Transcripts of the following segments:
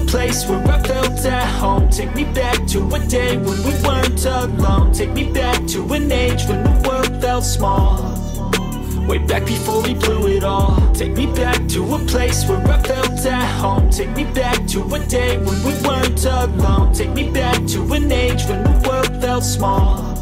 place where I felt at home. Take me back to a day when we weren't alone. Take me back to an age when the world felt small, way back before we blew it all. Take me back to a place where I felt at home. Take me back to a day when we weren't alone. Take me back to an age when the world felt small,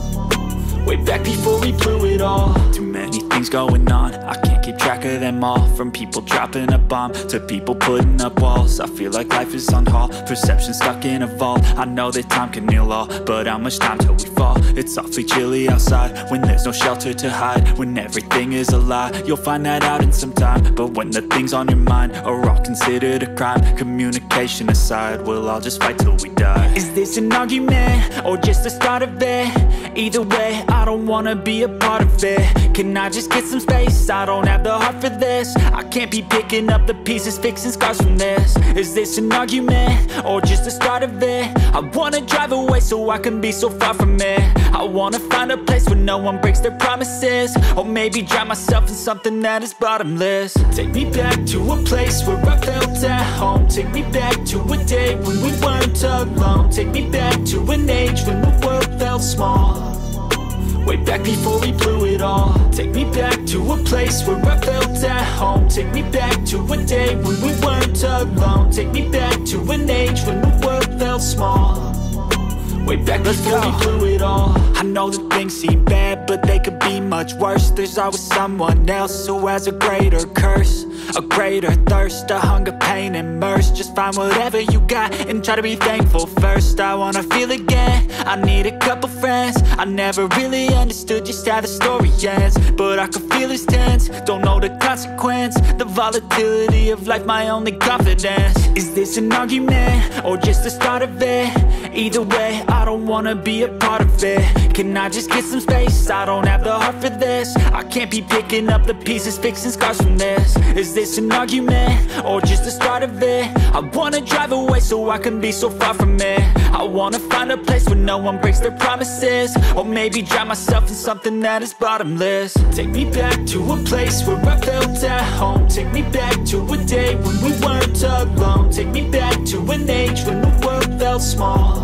way back before we blew it all. Too many things going on, I can't keep track of them all. From people dropping a bomb to people putting up walls. I feel like life is on hold, perception stuck in a vault. I know that time can heal all, but how much time till we fall? It's awfully chilly outside when there's no shelter to hide. When everything is a lie, you'll find that out in some time. But when the things on your mind are all considered a crime, communication aside, we'll all just fight till we die. Is this an argument or just the start of it? Either way, I don't wanna be a part of it. Can I just get some space? I don't have the heart for this. I can't be picking up the pieces, fixing scars from this. Is this an argument or just the start of it? I wanna drive away so I can be so far from it. I wanna find a place where no one breaks their promises, or maybe drown myself in something that is bottomless. Take me back to a place where I felt at home. Take me back to a day when we weren't alone. Take me back to an age when the world felt small, way back before we blew it all. Take me back to a place where I felt at home. Take me back to a day when we weren't alone. Take me back to an age when the world felt small, way back before we blew it all. I know that things seem bad, but they could be much worse. There's always someone else who has a greater curse, a greater thirst, a hunger, pain, and mercy. Just find whatever you got and try to be thankful first. I wanna feel again, I need a couple friends. I never really understood just how the story ends, but I can feel it's tense, don't know the consequence. The volatility of life, my only confidence. Is this an argument or just the start of it? Either way, I don't wanna be a part of it. Can I just get some space? I don't have the heart for this. I can't be picking up the pieces, fixing scars from this. Is this an argument or just the start of it? I wanna drive away so I can be so far from it. I wanna find a place where no one breaks their promises, or maybe drown myself in something that is bottomless. Take me back to a place where I felt at home. Take me back to a day when we weren't alone. Take me back to an age when the world felt small,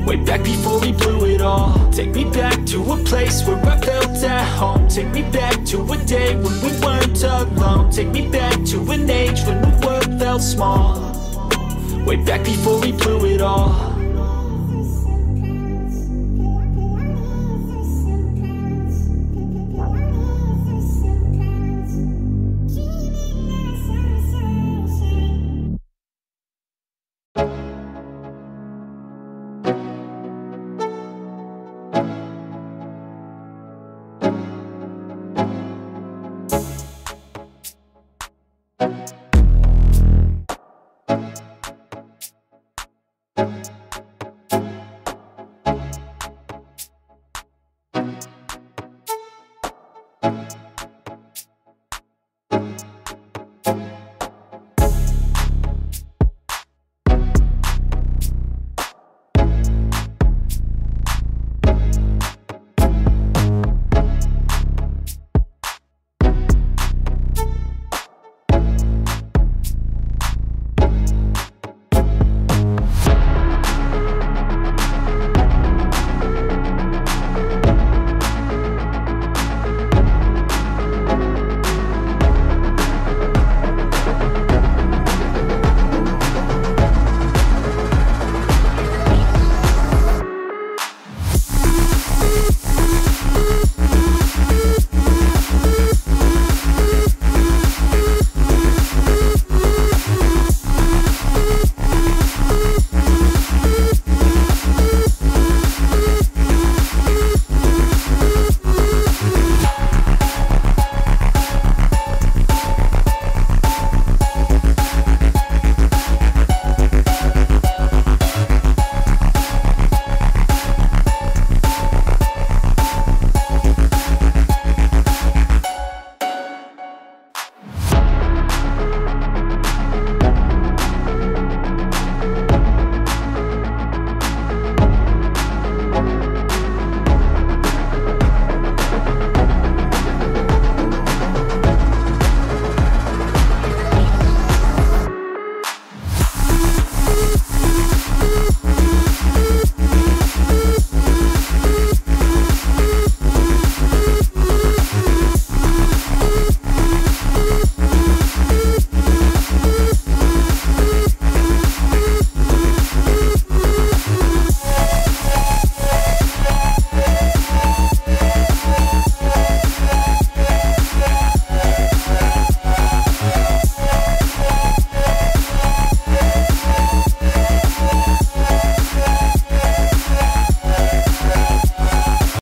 way back before we blew it all. Take me back to a place where I felt at home. Take me back to a day when we weren't alone. Take me back to an age when the world felt small, way back before we blew it all.